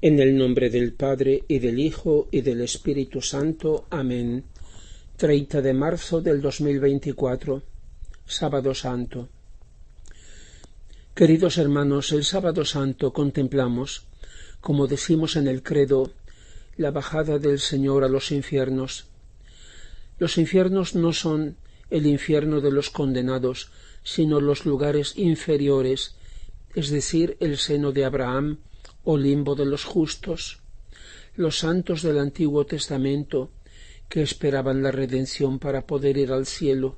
En el nombre del Padre, y del Hijo, y del Espíritu Santo. Amén. 30 de marzo del 2024, Sábado Santo. Queridos hermanos, el Sábado Santo contemplamos, como decimos en el credo, la bajada del Señor a los infiernos. Los infiernos no son el infierno de los condenados, sino los lugares inferiores, es decir, el seno de Abraham o limbo de los justos, los santos del Antiguo Testamento que esperaban la redención para poder ir al cielo.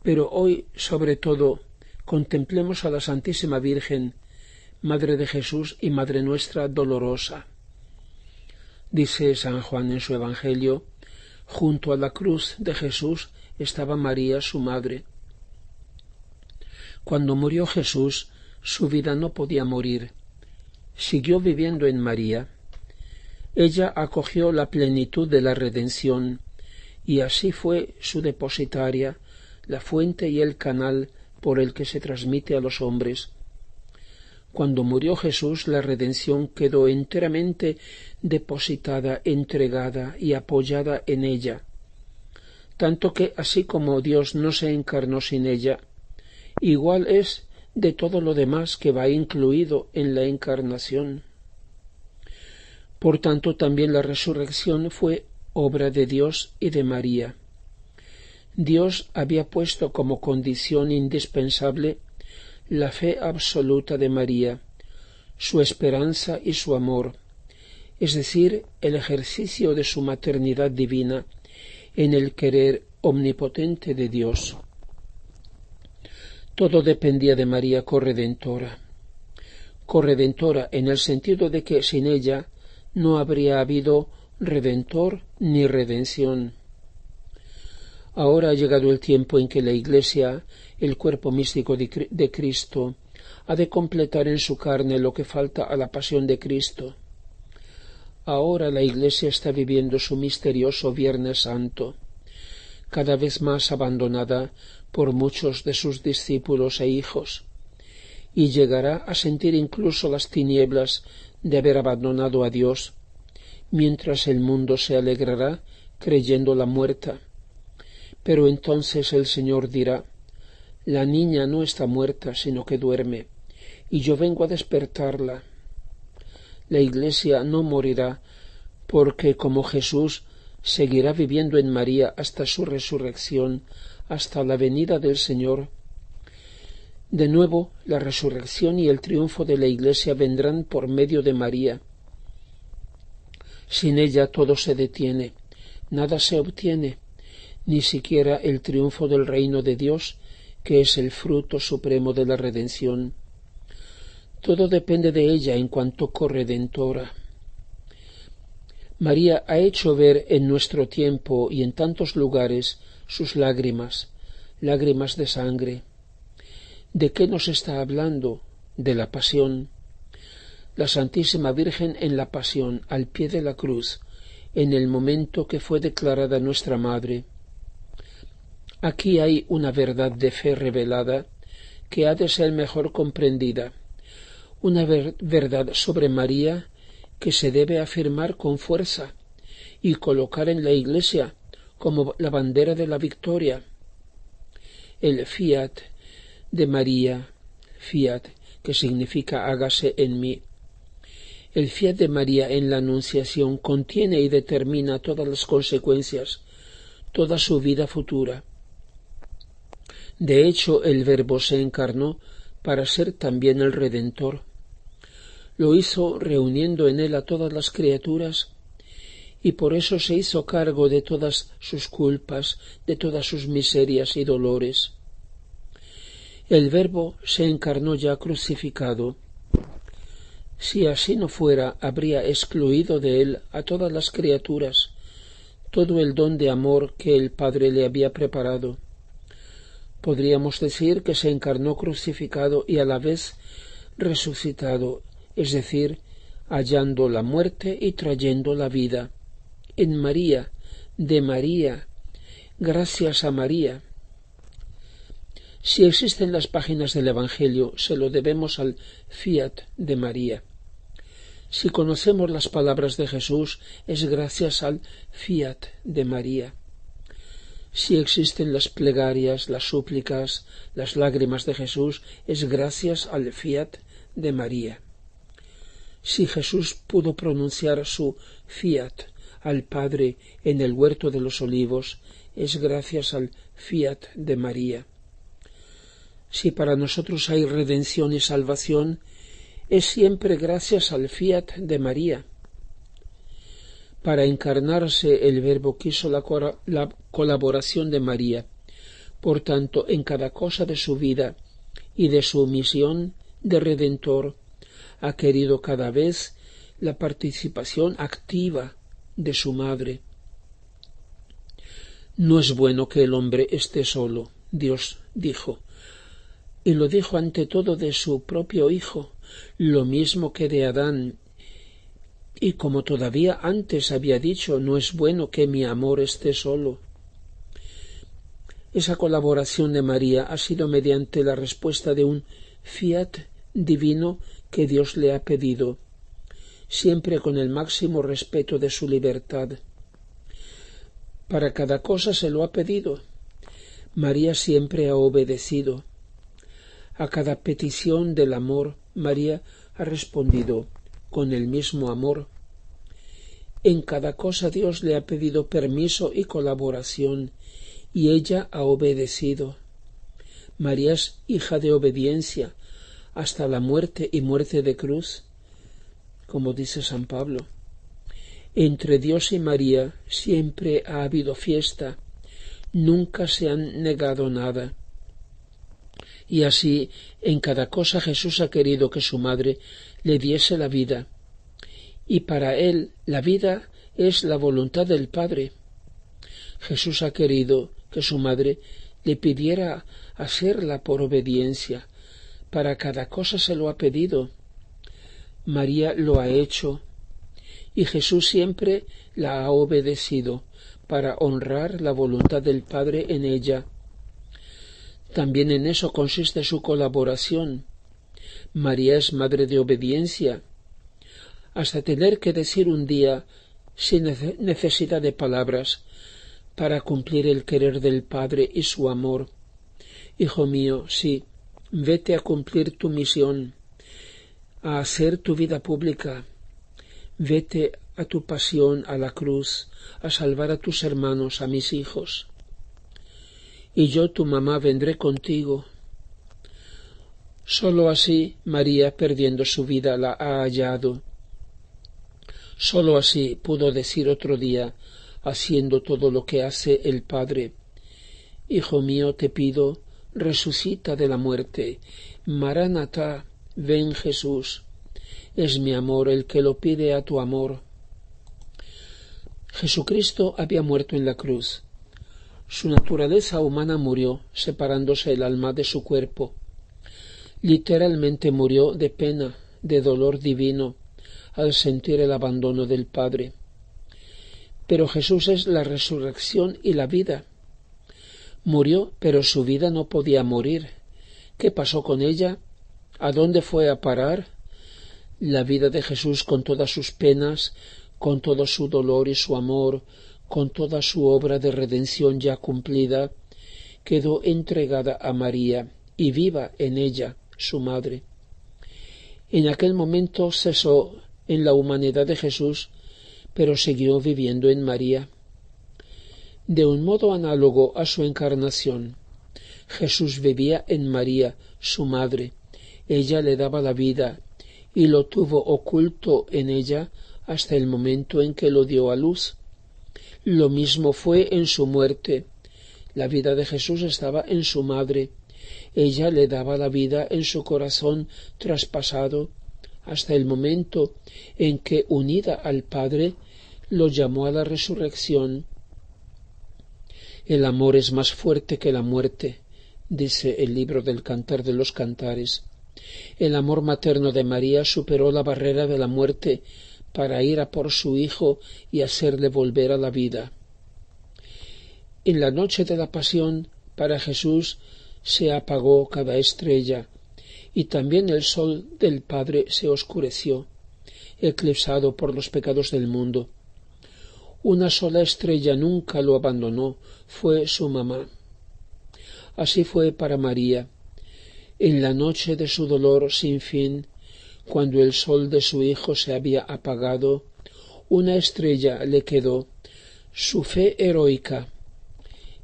Pero hoy, sobre todo, contemplemos a la Santísima Virgen, Madre de Jesús y Madre nuestra dolorosa. Dice San Juan en su Evangelio: junto a la cruz de Jesús estaba María, su madre. Cuando murió Jesús, su vida no podía morir. Siguió viviendo en María. Ella acogió la plenitud de la redención, y así fue su depositaria, la fuente y el canal por el que se transmite a los hombres. Cuando murió Jesús, la redención quedó enteramente depositada, entregada y apoyada en ella, tanto que, así como Dios no se encarnó sin ella, igual es de todo lo demás que va incluido en la encarnación. Por tanto, también la resurrección fue obra de Dios y de María. Dios había puesto como condición indispensable la fe absoluta de María, su esperanza y su amor, es decir, el ejercicio de su maternidad divina en el querer omnipotente de Dios. Todo dependía de María corredentora. Corredentora en el sentido de que sin ella no habría habido redentor ni redención. Ahora ha llegado el tiempo en que la Iglesia, el cuerpo místico de Cristo, ha de completar en su carne lo que falta a la pasión de Cristo. Ahora la Iglesia está viviendo su misterioso Viernes Santo, cada vez más abandonada por muchos de sus discípulos e hijos, y llegará a sentir incluso las tinieblas de haber abandonado a Dios, mientras el mundo se alegrará creyéndola muerta. Pero entonces el Señor dirá: la niña no está muerta, sino que duerme, y yo vengo a despertarla. La Iglesia no morirá, porque como Jesús seguirá viviendo en María hasta su resurrección, hasta la venida del Señor. De nuevo, la resurrección y el triunfo de la Iglesia vendrán por medio de María. Sin ella todo se detiene, nada se obtiene, ni siquiera el triunfo del reino de Dios, que es el fruto supremo de la redención. Todo depende de ella en cuanto corredentora. María ha hecho ver en nuestro tiempo y en tantos lugares sus lágrimas, lágrimas de sangre. ¿De qué nos está hablando? De la pasión. La Santísima Virgen en la pasión, al pie de la cruz, en el momento que fue declarada nuestra Madre. Aquí hay una verdad de fe revelada que ha de ser mejor comprendida, una verdad sobre María que se debe afirmar con fuerza y colocar en la Iglesia como la bandera de la victoria. El fiat de María, fiat, que significa hágase en mí. El fiat de María en la Anunciación contiene y determina todas las consecuencias, toda su vida futura. De hecho, el Verbo se encarnó para ser también el Redentor. Lo hizo reuniendo en él a todas las criaturas, y por eso se hizo cargo de todas sus culpas, de todas sus miserias y dolores. El Verbo se encarnó ya crucificado. Si así no fuera, habría excluido de él a todas las criaturas, todo el don de amor que el Padre le había preparado. Podríamos decir que se encarnó crucificado y a la vez resucitado, es decir, hallando la muerte y trayendo la vida. En María, de María, gracias a María. Si existen las páginas del Evangelio, se lo debemos al fiat de María. Si conocemos las palabras de Jesús, es gracias al fiat de María. Si existen las plegarias, las súplicas, las lágrimas de Jesús, es gracias al fiat de María. Si Jesús pudo pronunciar su fiat al Padre en el huerto de los olivos, es gracias al fiat de María. Si para nosotros hay redención y salvación, es siempre gracias al fiat de María. Para encarnarse el Verbo quiso la colaboración de María. Por tanto, en cada cosa de su vida y de su misión de Redentor, ha querido cada vez la participación activa de su madre. No es bueno que el hombre esté solo, Dios dijo, y lo dijo ante todo de su propio Hijo, lo mismo que de Adán, y como todavía antes había dicho, no es bueno que mi amor esté solo. Esa colaboración de María ha sido mediante la respuesta de un fiat divino que Dios le ha pedido, siempre con el máximo respeto de su libertad. Para cada cosa se lo ha pedido. María siempre ha obedecido. A cada petición del amor, María ha respondido con el mismo amor. En cada cosa Dios le ha pedido permiso y colaboración, y ella ha obedecido. María es hija de obediencia hasta la muerte y muerte de cruz, como dice San Pablo. Entre Dios y María siempre ha habido fiesta, nunca se han negado nada. Y así, en cada cosa Jesús ha querido que su madre le diese la vida. Y para él la vida es la voluntad del Padre. Jesús ha querido que su madre le pidiera hacerla por obediencia. Para cada cosa se lo ha pedido. María lo ha hecho. Y Jesús siempre la ha obedecido para honrar la voluntad del Padre en ella. También en eso consiste su colaboración. María es madre de obediencia, hasta tener que decir un día, sin necesidad de palabras, para cumplir el querer del Padre y su amor: Hijo mío, sí, vete a cumplir tu misión, a hacer tu vida pública, vete a tu pasión, a la cruz, a salvar a tus hermanos, a mis hijos. Y yo, tu mamá, vendré contigo. Sólo así María, perdiendo su vida, la ha hallado. Sólo así pudo decir otro día, haciendo todo lo que hace el Padre: Hijo mío, te pido, resucita de la muerte. Maranatá, ven Jesús. Es mi amor el que lo pide a tu amor. Jesucristo había muerto en la cruz. Su naturaleza humana murió, separándose el alma de su cuerpo. Literalmente murió de pena, de dolor divino, al sentir el abandono del Padre. Pero Jesús es la resurrección y la vida. Murió, pero su vida no podía morir. ¿Qué pasó con ella? ¿A dónde fue a parar? La vida de Jesús, con todas sus penas, con todo su dolor y su amor, con toda su obra de redención ya cumplida, quedó entregada a María y viva en ella, su madre. En aquel momento cesó en la humanidad de Jesús, pero siguió viviendo en María. De un modo análogo a su encarnación, Jesús vivía en María, su madre. Ella le daba la vida y lo tuvo oculto en ella hasta el momento en que lo dio a luz. Lo mismo fue en su muerte. La vida de Jesús estaba en su madre. Ella le daba la vida en su corazón traspasado hasta el momento en que, unida al Padre, lo llamó a la resurrección. El amor es más fuerte que la muerte, dice el libro del Cantar de los Cantares. El amor materno de María superó la barrera de la muerte para ir a por su Hijo y hacerle volver a la vida. En la noche de la pasión, para Jesús se apagó cada estrella, y también el sol del Padre se oscureció. eclipsado por los pecados del mundo. Una sola estrella nunca lo abandonó, fue su mamá. Así fue para María. En la noche de su dolor sin fin, cuando el sol de su hijo se había apagado, una estrella le quedó, su fe heroica.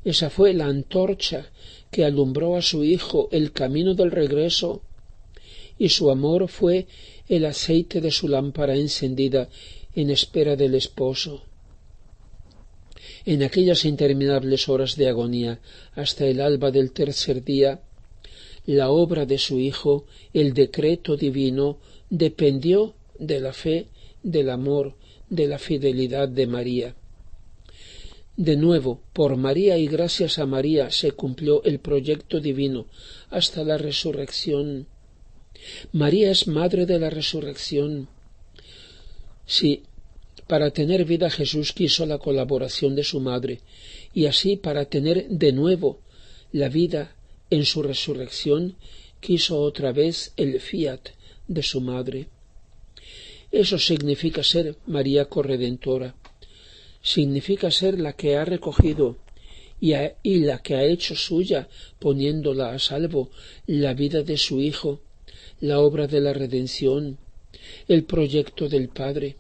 Esa fue la antorcha que alumbró a su hijo el camino del regreso, y su amor fue el aceite de su lámpara encendida en espera del esposo. En aquellas interminables horas de agonía, hasta el alba del tercer día, la obra de su hijo, el decreto divino, dependió de la fe, del amor, de la fidelidad de María. De nuevo, por María y gracias a María se cumplió el proyecto divino hasta la resurrección. María es madre de la resurrección. Sí, para tener vida Jesús quiso la colaboración de su madre, y así para tener de nuevo la vida en su resurrección quiso otra vez el fiat de su madre. Eso significa ser María corredentora. Significa ser la que ha recogido y la que ha hecho suya, poniéndola a salvo, la vida de su Hijo, la obra de la redención, el proyecto del Padre.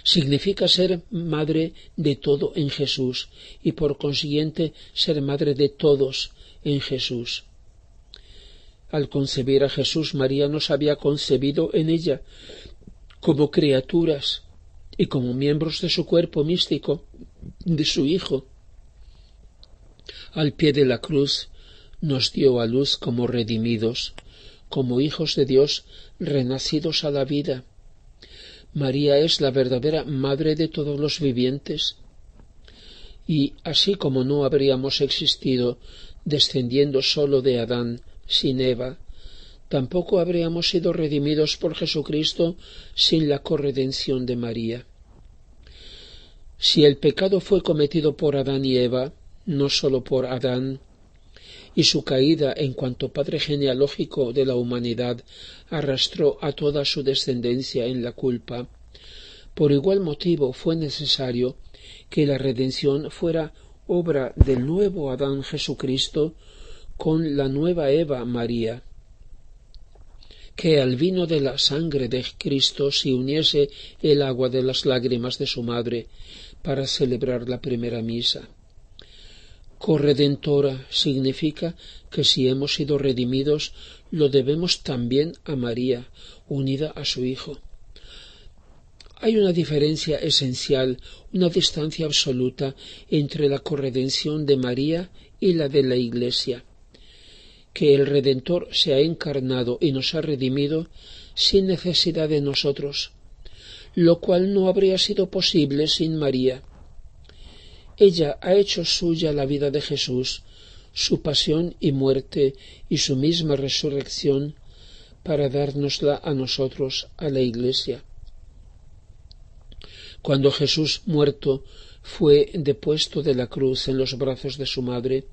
Significa ser madre de todo en Jesús y por consiguiente ser madre de todos en Jesús. Al concebir a Jesús, María nos había concebido en ella como criaturas y como miembros de su cuerpo místico, de su Hijo. Al pie de la cruz nos dio a luz como redimidos, como hijos de Dios renacidos a la vida. María es la verdadera madre de todos los vivientes. Y así como no habríamos existido descendiendo solo de Adán, sin Eva, tampoco habríamos sido redimidos por Jesucristo sin la corredención de María. Si el pecado fue cometido por Adán y Eva, no sólo por Adán, y su caída en cuanto padre genealógico de la humanidad arrastró a toda su descendencia en la culpa, por igual motivo fue necesario que la redención fuera obra del nuevo Adán Jesucristo con la nueva Eva María, que al vino de la sangre de Cristo se uniese el agua de las lágrimas de su madre para celebrar la primera misa. Corredentora significa que si hemos sido redimidos lo debemos también a María, unida a su Hijo. Hay una diferencia esencial, una distancia absoluta entre la corredención de María y la de la Iglesia, que el Redentor se ha encarnado y nos ha redimido sin necesidad de nosotros, lo cual no habría sido posible sin María. Ella ha hecho suya la vida de Jesús, su pasión y muerte y su misma resurrección, para dárnosla a nosotros, a la Iglesia. Cuando Jesús muerto fue depuesto de la cruz en los brazos de su madre,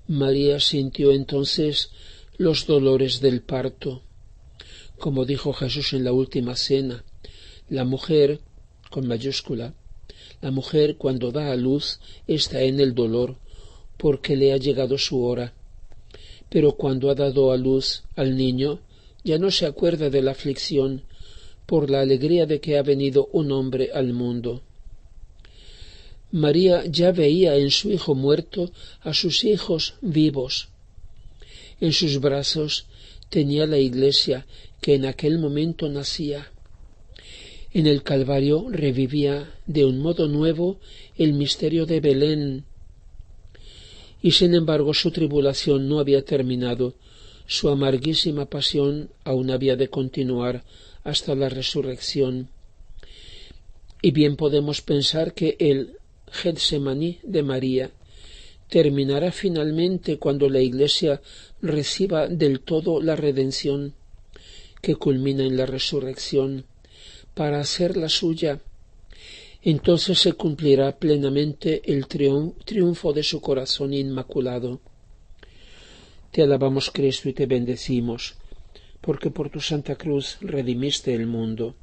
María sintió entonces los dolores del parto. Como dijo Jesús en la última cena, la mujer, con mayúscula, la mujer cuando da a luz está en el dolor porque le ha llegado su hora, pero cuando ha dado a luz al niño ya no se acuerda de la aflicción por la alegría de que ha venido un hombre al mundo. María ya veía en su hijo muerto a sus hijos vivos. En sus brazos tenía la Iglesia que en aquel momento nacía. En el Calvario revivía de un modo nuevo el misterio de Belén. Y sin embargo su tribulación no había terminado, su amarguísima pasión aún había de continuar hasta la resurrección. Y bien podemos pensar que el Getsemaní de María terminará finalmente cuando la Iglesia reciba del todo la redención, que culmina en la resurrección, para hacerla suya. Entonces se cumplirá plenamente el triunfo de su corazón inmaculado. Te alabamos, Cristo, y te bendecimos, porque por tu Santa Cruz redimiste el mundo.